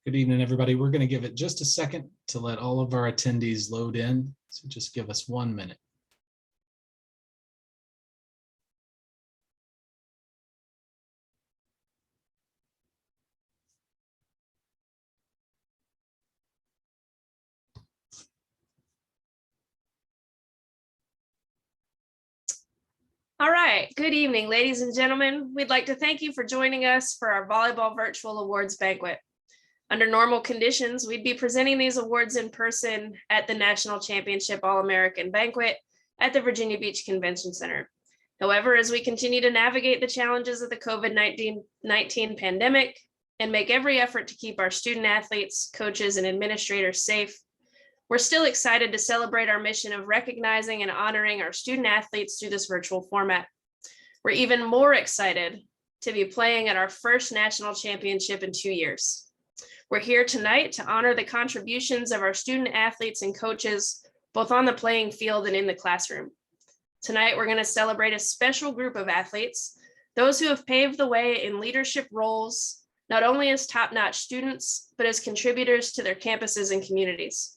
Good evening, everybody. We're going to give it just a second to let all of our attendees load in. So just give us 1 minute. All right, good evening, ladies and gentlemen. We'd like to thank you for joining us for our Volleyball Virtual Awards Banquet. Under normal conditions, we'd be presenting these awards in person at the National Championship All-American Banquet at the Virginia Beach Convention Center. However, as we continue to navigate the challenges of the COVID-19 pandemic and make every effort to keep our student athletes, coaches, and administrators safe, we're still excited to celebrate our mission of recognizing and honoring our student athletes through this virtual format. We're even more excited to be playing at our first national championship in 2 years. We're here tonight to honor the contributions of our student athletes and coaches, both on the playing field and in the classroom. Tonight, we're going to celebrate a special group of athletes, those who have paved the way in leadership roles, not only as top-notch students, but as contributors to their campuses and communities.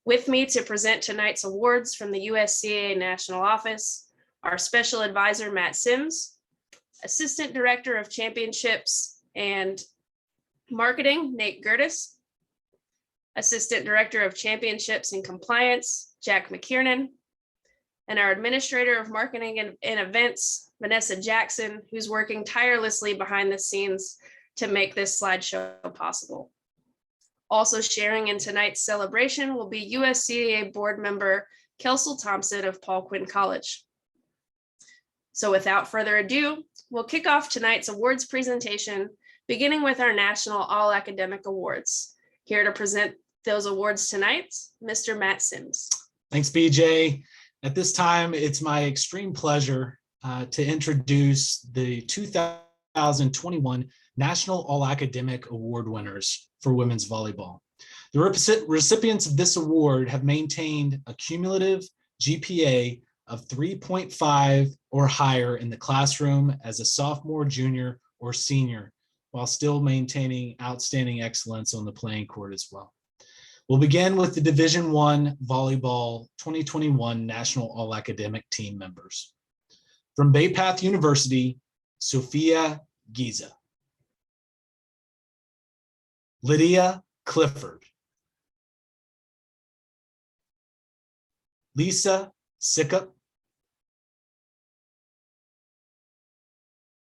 With me to present tonight's awards from the USCAA National Office, our Special Advisor, Matt Sims, Assistant Director of Championships and Marketing, Nate Gertis, Assistant Director of Championships and Compliance, Jack McKiernan, and our Administrator of Marketing and Events, Vanessa Jackson, who's working tirelessly behind the scenes to make this slideshow possible. Also sharing in tonight's celebration will be USCAA board member Kelsey Thompson of Paul Quinn College. So without further ado, we'll kick off tonight's awards presentation, beginning with our National All Academic Awards. Here to present those awards tonight, Mr. Matt Sims. Thanks, BJ. At this time, it's my extreme pleasure to introduce the 2021 National All Academic Award winners for women's volleyball. The recipients of this award have maintained a cumulative GPA of 3.5 or higher in the classroom as a sophomore, junior, or senior, while still maintaining outstanding excellence on the playing court as well. We'll begin with the Division I Volleyball 2021 National All Academic Team members. From Bay Path University, Sophia Giza. Lydia Clifford. Lisa Sickup.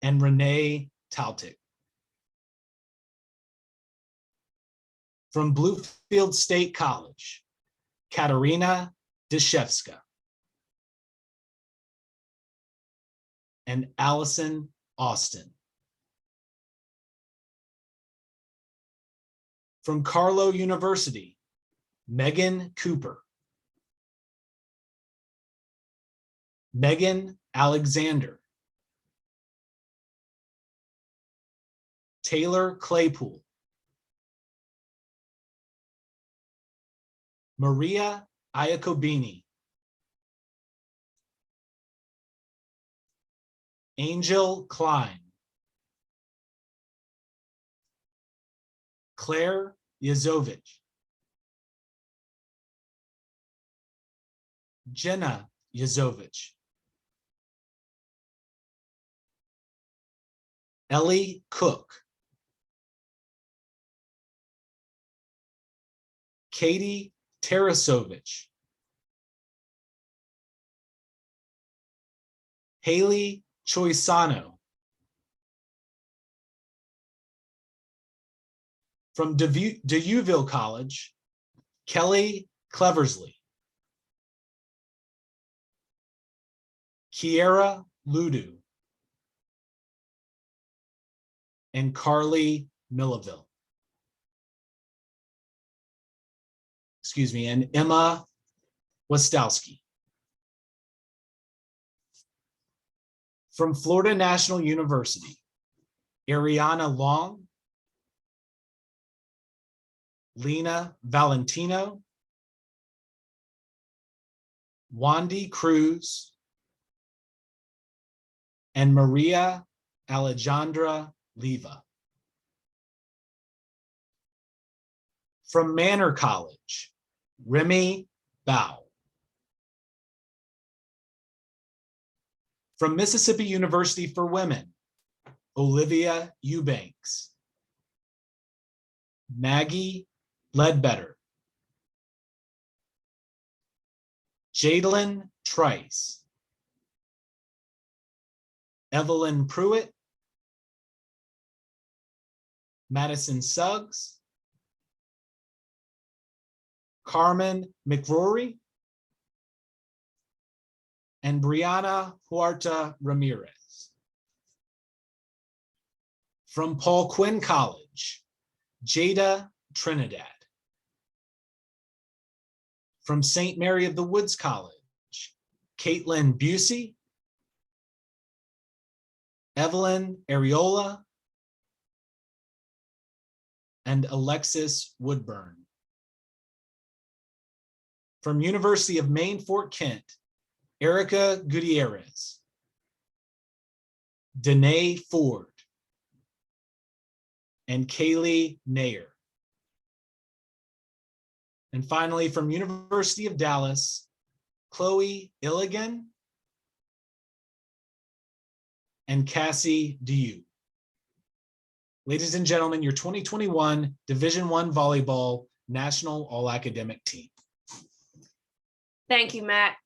And Renee Taltic. From Bluefield State College, Katarina Deshevska and Allison Austin. From Carlow University, Megan Cooper, Megan Alexander, Taylor Claypool, Maria Iacobini, Angel Klein, Claire Yazovich, Jenna Yazovich, Ellie Cook, Katie Tarasovich, Haley Choisano. From DeUville College, Kelly Cleversley, Kiera Ludu, and Carly Millaville. And Emma Wastowski. From Florida National University, Ariana Long, Lina Valentino, Wandy Cruz, and Maria Alejandra Leva. From Manor College, Remy Bao. From Mississippi University for Women, Olivia Eubanks. Maggie Ledbetter. Jadlyn Trice. Evelyn Pruitt. Madison Suggs. Carmen McRory. And Brianna Huerta Ramirez. From Paul Quinn College, Jada Trinidad. From St. Mary of the Woods College, Caitlin Busey. Evelyn Arreola. And Alexis Woodburn. From University of Maine, Fort Kent, Erica Gutierrez. Danae Ford. And Kaylee Nair. And finally, from University of Dallas, Chloe Illigan and Cassie Diu. Ladies and gentlemen, your 2021 Division I Volleyball National All-Academic Team. Thank you, Matt.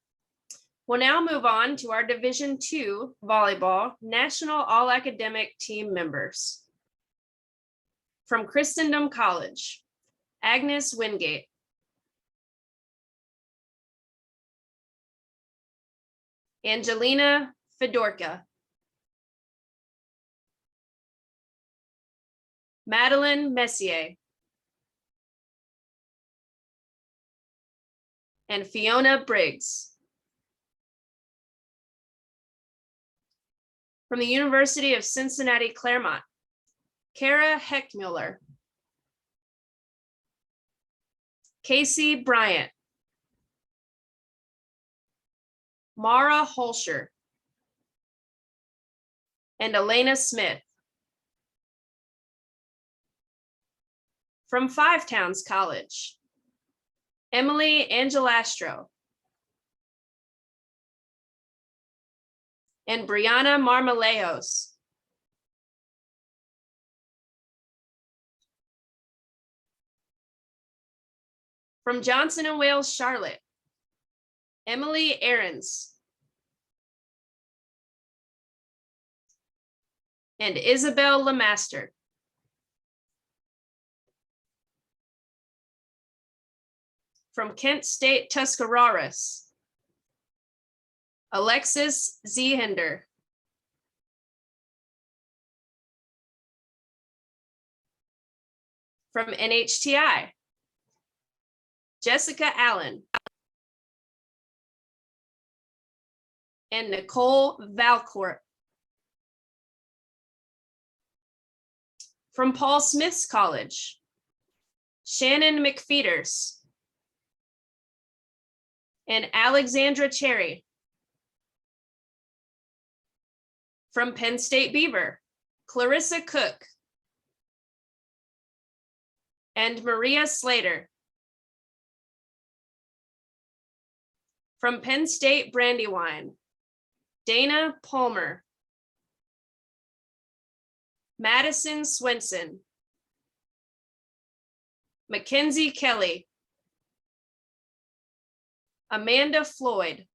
We'll now move on to our Division II Volleyball National All-Academic Team members. From Christendom College, Agnes Wingate. Angelina Fedorka. Madalyn Messier. And Fiona Briggs. From the University of Cincinnati, Claremont, Kara Heckmuller. Casey Bryant. Mara Holscher. And Elena Smith. From Five Towns College, Emily Angelastro. And Brianna Marmalejos. From Johnson and Wales, Charlotte, Emily Ahrens. And Isabel Lemaster. From Kent State, Tuscarawas, Alexis Zehender. From NHTI, Jessica Allen. And Nicole Valcourt. From Paul Smith's College, Shannon McFeeters. And Alexandra Cherry. From Penn State Beaver, Clarissa Cook. And Maria Slater. From Penn State Brandywine, Dana Palmer. Madison Swenson. Mackenzie Kelly. Amanda Floyd.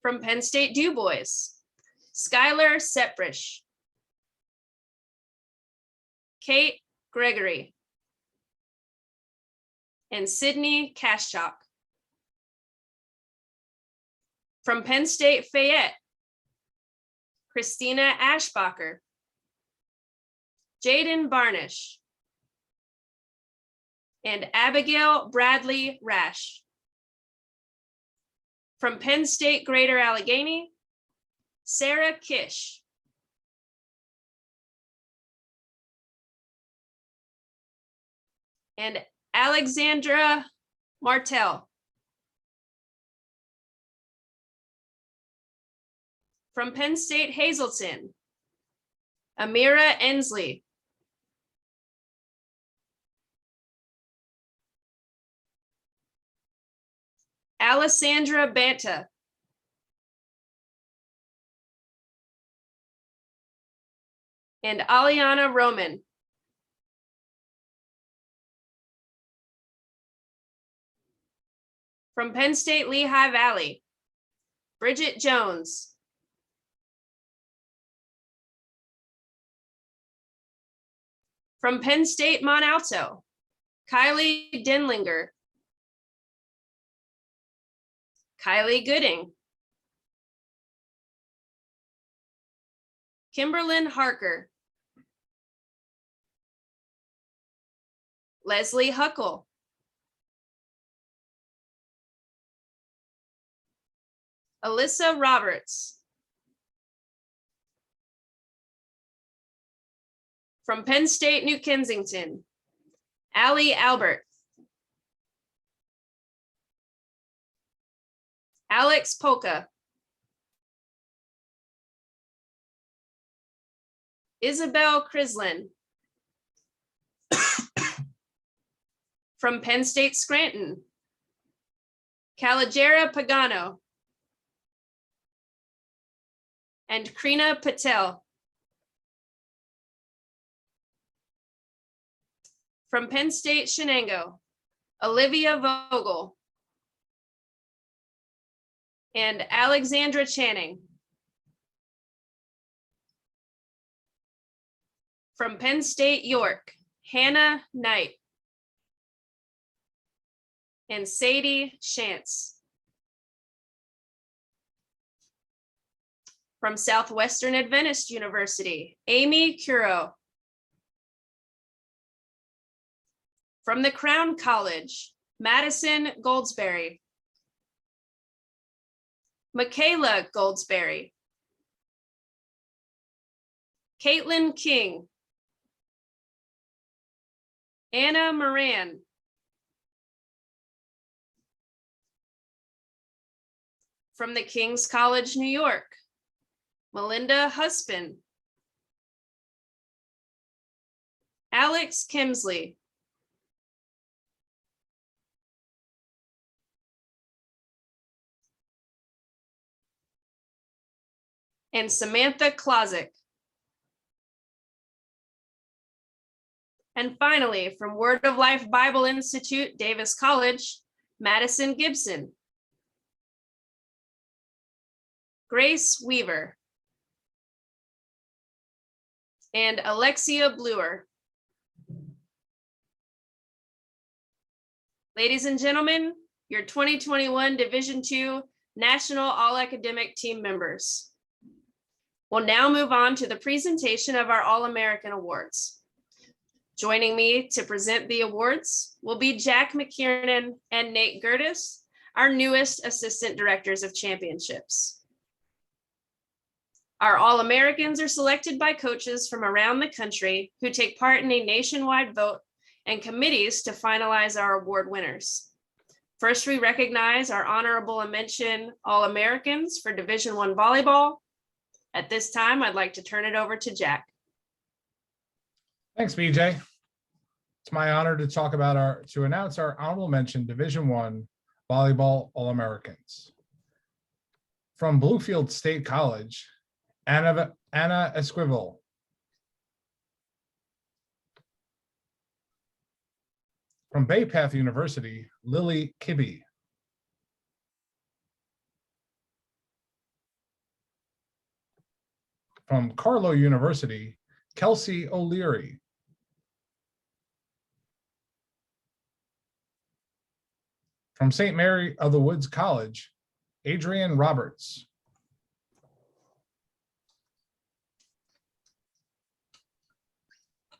From Penn State Du Bois, Skylar Seprish. Kate Gregory. And Sydney Kaschak. From Penn State Fayette, Christina Ashbacher. Jaden Barnish. And Abigail Bradley Rash. From Penn State Greater Allegheny, Sarah Kish. And Alexandra Martell. From Penn State Hazleton, Amira Ensley. Alessandra Banta. And Aliana Roman. From Penn State Lehigh Valley, Bridget Jones. From Penn State Mont Alto, Kylie Denlinger. Kylie Gooding. Kimberlyn Harker. Leslie Huckle. Alyssa Roberts. From Penn State New Kensington, Allie Albert. Alex Polka. Isabel Crislin. From Penn State Scranton, Kalajera Pagano. And Krina Patel. From Penn State Shenango, Olivia Vogel. And Alexandra Channing. From Penn State York, Hannah Knight. And Sadie Shantz. From Southwestern Adventist University, Amy Curo. From the Crown College, Madison Goldsberry. Michaela Goldsberry. Kaitlyn King. Anna Moran. From the King's College, New York, Melinda Husband. Alex Kimsley. And Samantha Klozik. And finally, from Word of Life Bible Institute, Davis College, Madison Gibson. Grace Weaver. And Alexia Bluer. Ladies and gentlemen, your 2021 Division II National All-Academic Team members. We'll now move on to the presentation of our All-American Awards. Joining me to present the awards will be Jack McKiernan and Nate Gertis, our newest Assistant Directors of Championships. Our All-Americans are selected by coaches from around the country who take part in a nationwide vote and committees to finalize our award winners. First, we recognize our honorable mention All-Americans for Division I volleyball. At this time, I'd like to turn it over to Jack. Thanks, BJ. It's my honor to announce our honorable mention Division I volleyball All-Americans. From Bluefield State College, Anna Esquivel. From Bay Path University, Lily Kibbe. From Carlow University, Kelsey O'Leary. From St. Mary of the Woods College, Adrian Roberts.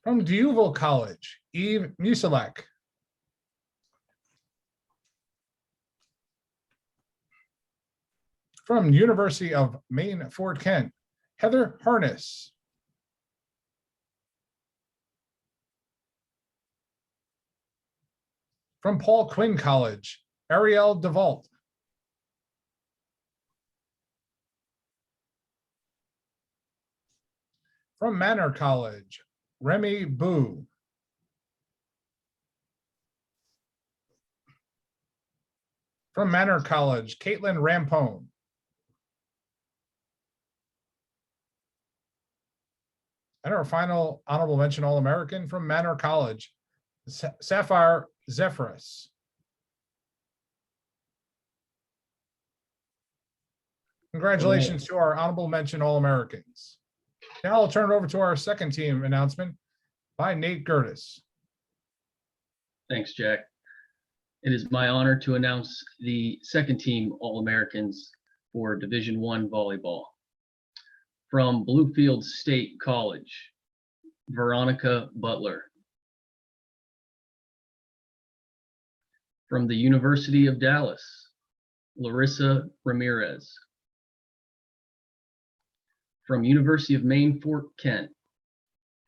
From D'Youville College, Eve Musilek. From University of Maine, Fort Kent, Heather Harness. From Paul Quinn College, Ariel DeVault. From Manor College, Remy Boo. From Manor College, Caitlin Rampone. And our final honorable mention All-American from Manor College, Sapphire Zephyrus. Congratulations to our honorable mention All-Americans. Now I'll turn it over to our second team announcement by Nate Gertis. Thanks, Jack. It is my honor to announce the second team All-Americans for Division I volleyball. From Bluefield State College, Veronica Butler. From the University of Dallas, Larissa Ramirez. From University of Maine, Fort Kent,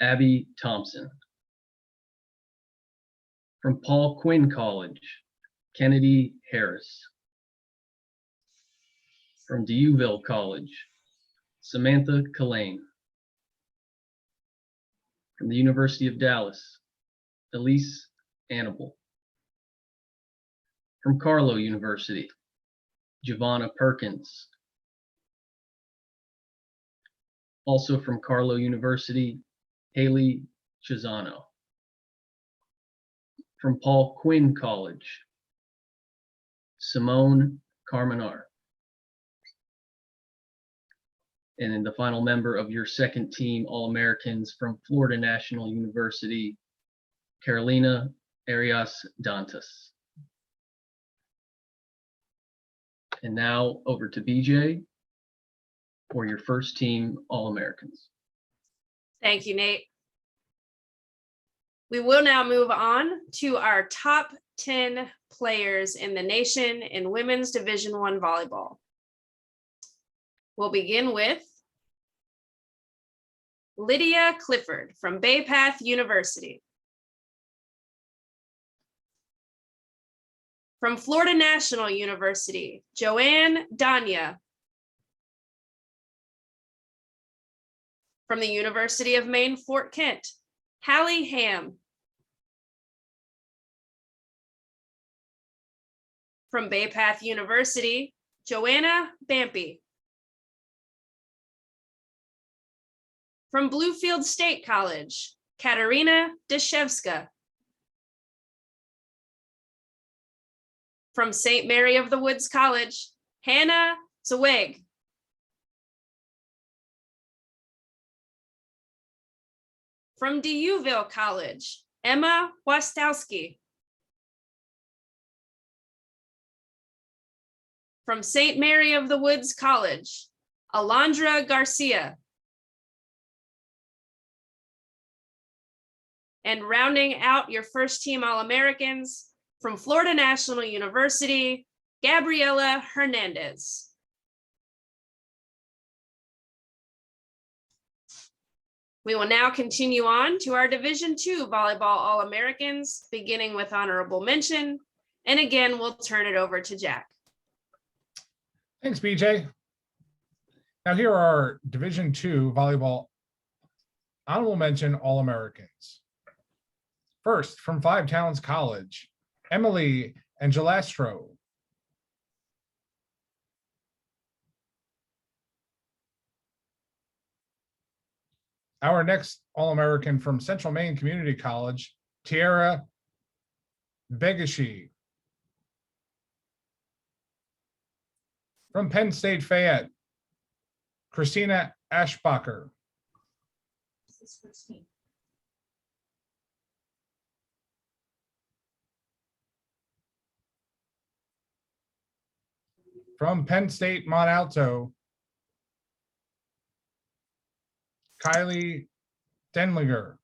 Abby Thompson. From Paul Quinn College, Kennedy Harris. From Deauville College, Samantha Kalane. From the University of Dallas, Elise Annable. From Carlow University, Giovanna Perkins. Also from Carlow University, Haley Chisano. From Paul Quinn College, Simone Carminar. And then the final member of your second team All-Americans from Florida National University, Carolina Arias Dantas. And now over to BJ for your first team All-Americans. Thank you, Nate. We will now move on to our top 10 players in the nation in women's Division I volleyball. We'll begin with Lydia Clifford from Bay Path University. From Florida National University, Joanne Danya. From the University of Maine, Fort Kent, Hallie Ham. From Bay Path University, Joanna Bampy. From Bluefield State College, Katerina Deshevska. From St. Mary of the Woods College, Hannah Zweg. From Deauville College, Emma Wastowski. From St. Mary of the Woods College, Alondra Garcia. And rounding out your first team All-Americans, from Florida National University, Gabriela Hernandez. We will now continue on to our Division II Volleyball All-Americans, beginning with honorable mention. And again, we'll turn it over to Jack. Thanks, BJ. Now here are our Division II Volleyball honorable mention All-Americans. First, from Five Towns College, Emily Angelastro. Our next All-American from Central Maine Community College, Tiara Begashi. From Penn State Fayette, Christina Ashbacher. From Penn State Mont Alto, Kylie Denlinger.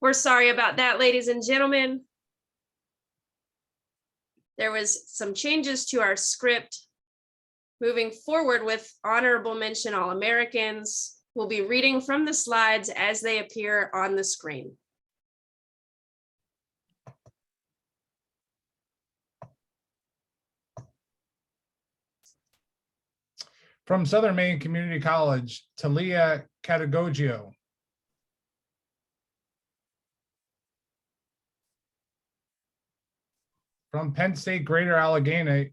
We're sorry about that, ladies and gentlemen. There was some changes to our script. Moving forward with honorable mention All-Americans, we'll be reading from the slides as they appear on the screen. From Southern Maine Community College, Talia Catagogio. From Penn State Greater Allegheny,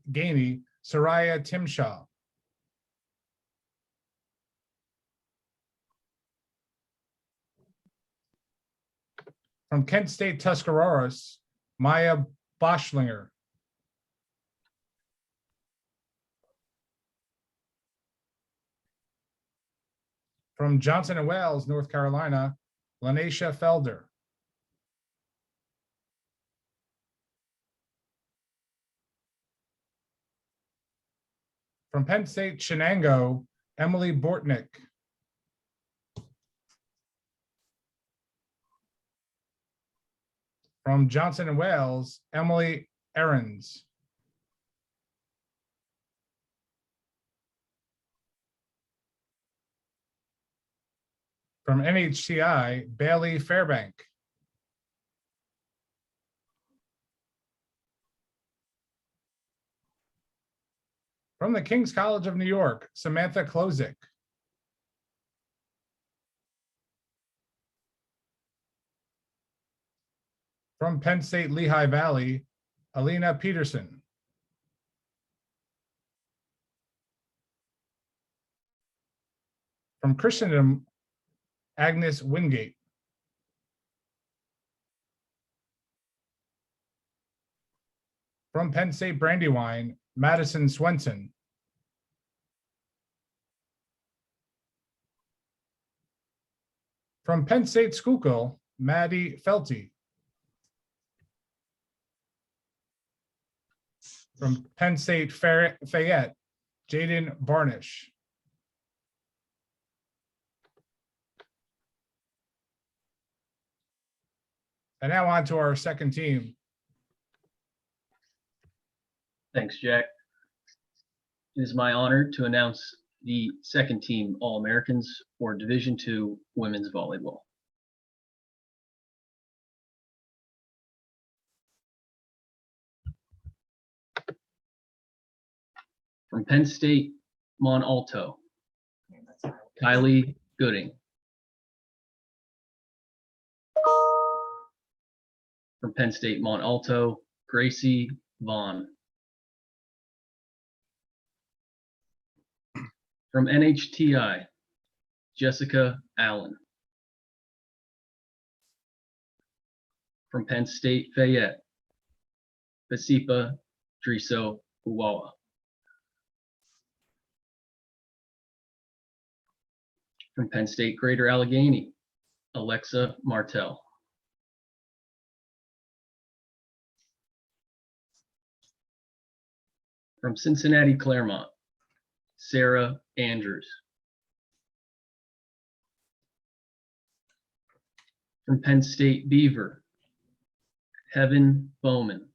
Soraya Timshaw. From Kent State Tuscaroras, Maya Boschlinger. From Johnson and Wales, North Carolina, Lanesha Felder. From Penn State Shenango, Emily Bortnick. From Johnson and Wales, Emily Ahrens. From NHTI, Bailey Fairbank. From the King's College of New York, Samantha Klozik. From Penn State Lehigh Valley, Alina Peterson. From Christendom, Agnes Wingate. From Penn State Brandywine, Madison Swenson. From Penn State Schuylkill, Maddie Felty. From Penn State Fayette, Jaden Barnish. And now on to our second team. Thanks, Jack. It is my honor to announce the second team All-Americans for Division II Women's Volleyball. From Penn State Mont Alto, Kylie Gooding. From Penn State Mont Alto, Gracie Vaughn. From NHTI, Jessica Allen. From Penn State Fayette, Basipa Driso Uwawa. From Penn State Greater Allegheny, Alexa Martell. From Cincinnati Claremont, Sarah Andrews. From Penn State Beaver, Heaven Bowman.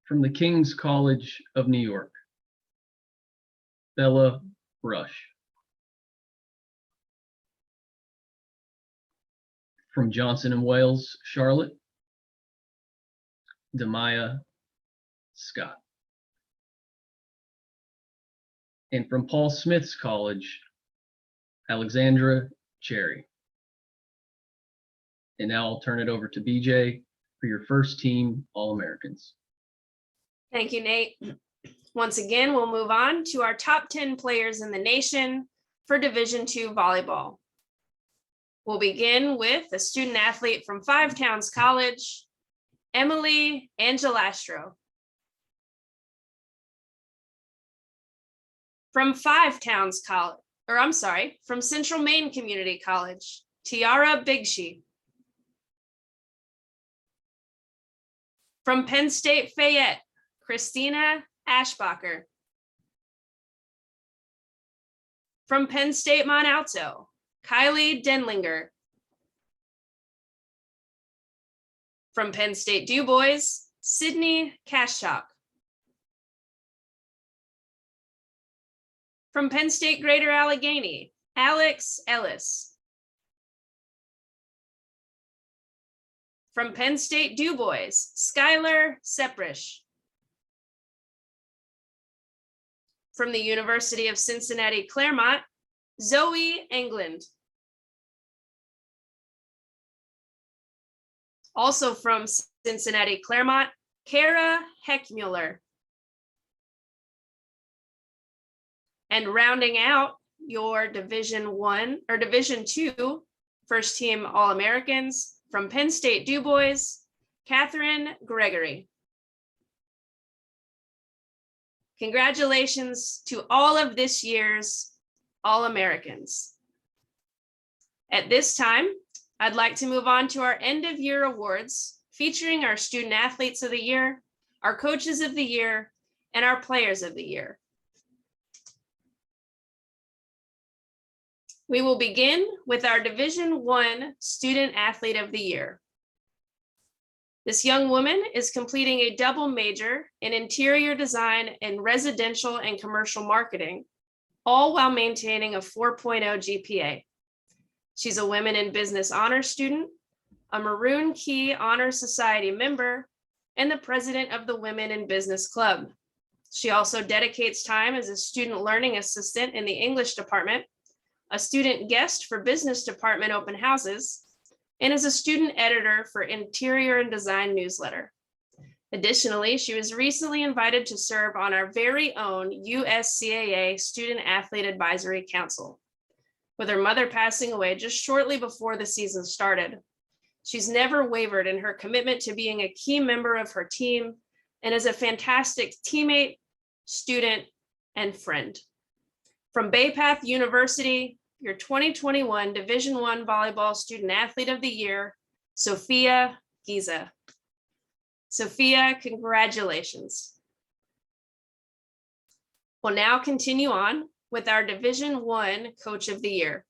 From the King's College of New York, Bella Rush. From Johnson and Wales, Charlotte, Demaya Scott. And from Paul Smith's College, Alexandra Cherry. And now I'll turn it over to BJ for your first team All-Americans. Thank you, Nate. Once again, we'll move on to our top 10 players in the nation for Division II volleyball. We'll begin with a student athlete from Five Towns College, Emily Angelastro. From Five Towns College, from Central Maine Community College, Tiara Bigshee. From Penn State Fayette, Christina Ashbacher. From Penn State Mont Alto, Kylie Denlinger. From Penn State Du Bois, Sydney Kashchuk. From Penn State Greater Allegheny, Alex Ellis. From Penn State Du Bois, Skylar Seprish. from the University of Cincinnati Claremont, Zoe England. Also from Cincinnati Claremont, Kara Heckmuller. And rounding out your Division I or Division II first team All-Americans from Penn State Du Bois, Catherine Gregory. Congratulations to all of this year's All-Americans. At this time, I'd like to move on to our end of year awards featuring our student athletes of the year, our coaches of the year, and our players of the year. We will begin with our Division I Student Athlete of the Year. This young woman is completing a double major in interior design and residential and commercial marketing, all while maintaining a 4.0 GPA. She's a Women in Business Honors student, a Maroon Key Honor Society member, and the president of the Women in Business Club. She also dedicates time as a student learning assistant in the English department, a student guest for business department open houses, and as a student editor for Interior and Design newsletter. Additionally, she was recently invited to serve on our very own USCAA Student Athlete Advisory Council. With her mother passing away just shortly before the season started, she's never wavered in her commitment to being a key member of her team and is a fantastic teammate, student, and friend. From Bay Path University, your 2021 Division I Volleyball Student Athlete of the Year, Sophia Giza. Sophia, congratulations. We'll now continue on with our Division I Coach of the Year.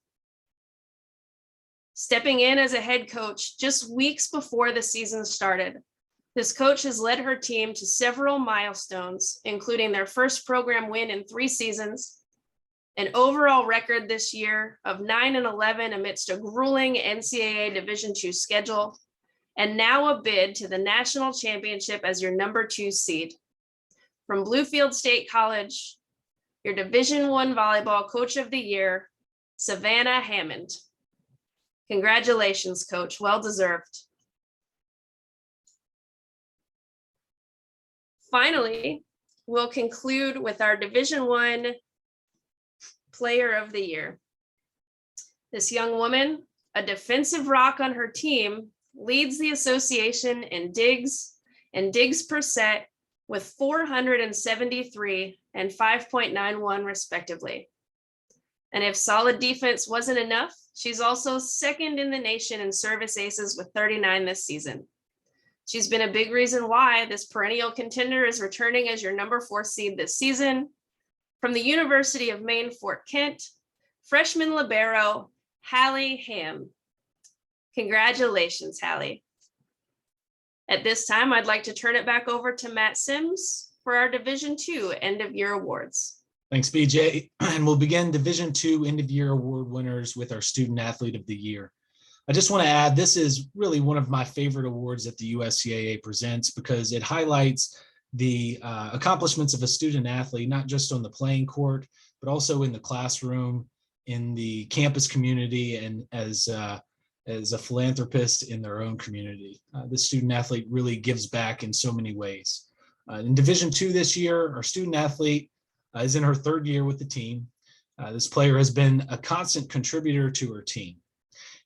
Stepping in as a head coach just weeks before the season started, this coach has led her team to several milestones, including their first program win in 3 seasons, an overall record this year of 9-11 amidst a grueling NCAA Division II schedule, and now a bid to the national championship as your number 2 seed. From Bluefield State College, your Division I Volleyball Coach of the Year, Savannah Hammond. Congratulations, Coach, well deserved. Finally, we'll conclude with our Division I Player of the Year. This young woman, a defensive rock on her team, leads the association in digs and digs per set with 473 and 5.91 respectively. And if solid defense wasn't enough, she's also second in the nation in service aces with 39 this season. She's been a big reason why this perennial contender is returning as your number 4 seed this season. From the University of Maine, Fort Kent, freshman libero, Hallie Ham. Congratulations, Hallie. At this time, I'd like to turn it back over to Matt Sims for our Division II End of Year Awards. Thanks, BJ. And we'll begin Division II End of Year Award winners with our Student Athlete of the Year. I just want to add, this is really one of my favorite awards that the USCAA presents because it highlights the accomplishments of a student athlete, not just on the playing court, but also in the classroom, in the campus community, and as a philanthropist in their own community. The student athlete really gives back in so many ways. In Division II this year, our student athlete is in her 3rd year with the team. This player has been a constant contributor to her team.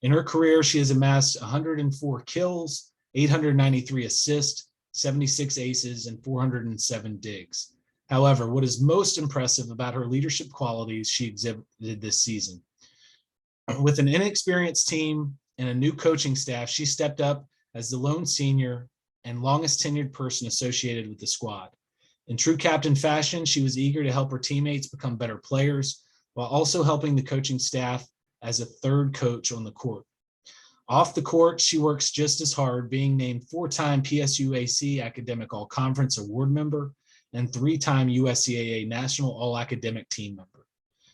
In her career, she has amassed 104 kills, 893 assists, 76 aces, and 407 digs. However, what is most impressive about her leadership qualities she exhibited this season. With an inexperienced team and a new coaching staff, she stepped up as the lone senior and longest tenured person associated with the squad. In true captain fashion, she was eager to help her teammates become better players, while also helping the coaching staff as a 3rd coach on the court. Off the court, she works just as hard, being named 4-time PSUAC Academic All-Conference Award member and 3-time USCAA National All-Academic Team member.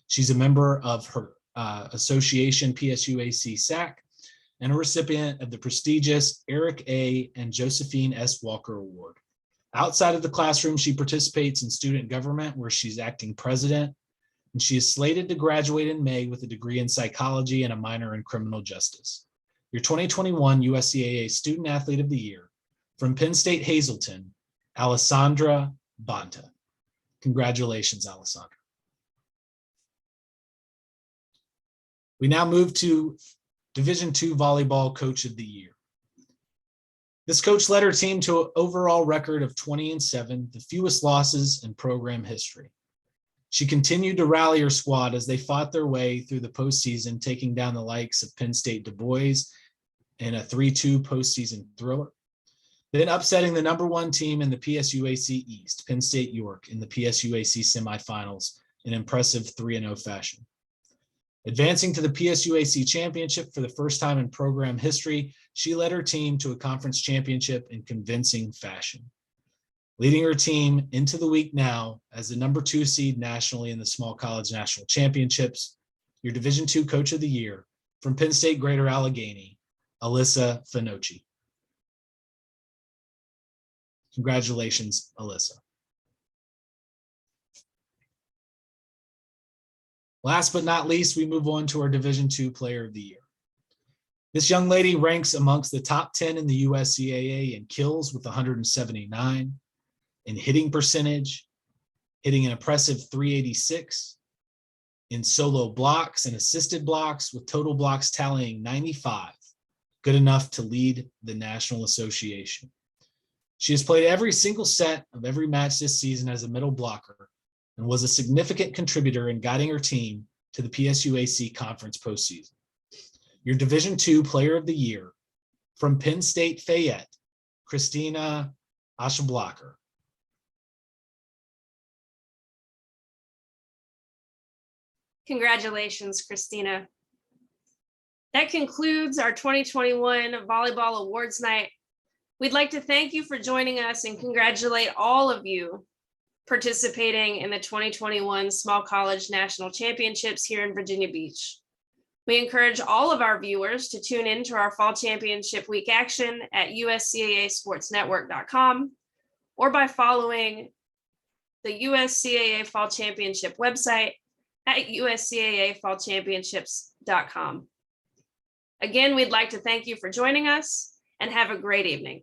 She's a member of her association PSUAC SAC and a recipient of the prestigious Eric A. and Josephine S. Walker Award. Outside of the classroom, she participates in student government where she's acting president, and she is slated to graduate in May with a degree in psychology and a minor in criminal justice. Your 2021 USCAA Student Athlete of the Year from Penn State Hazleton, Alessandra Banta. Congratulations, Alessandra. We now move to Division II Volleyball Coach of the Year. This coach led her team to an overall record of 20-7, the fewest losses in program history. She continued to rally her squad as they fought their way through the postseason, taking down the likes of Penn State Du Bois in a 3-2 postseason thriller, then upsetting the #1 team in the PSUAC East, Penn State York, in the PSUAC semifinals in impressive 3-0 fashion. Advancing to the PSUAC championship for the first time in program history, she led her team to a conference championship in convincing fashion, leading her team into the week now as the #2 seed nationally in the Small College National Championships. Your Division II Coach of the Year from Penn State Greater Allegheny, Alyssa Finocchi. Congratulations, Alyssa. Last but not least, we move on to our Division II Player of the Year. This young lady ranks amongst the top 10 in the USCAA in kills with 179, in hitting percentage, hitting an impressive 386, in solo blocks and assisted blocks with total blocks tallying 95, good enough to lead the National Association. She has played every single set of every match this season as a middle blocker and was a significant contributor in guiding her team to the PSUAC Conference postseason. Your Division II Player of the Year from Penn State Fayette, Christina Ashablocker. Congratulations, Christina. That concludes our 2021 Volleyball Awards Night. We'd like to thank you for joining us and congratulate all of you participating in the 2021 Small College National Championships here in Virginia Beach. We encourage all of our viewers to tune in to our Fall Championship Week action at uscaasportsnetwork.com or by following the USCAA Fall Championship website at uscaafallchampionships.com. Again, we'd like to thank you for joining us and have a great evening.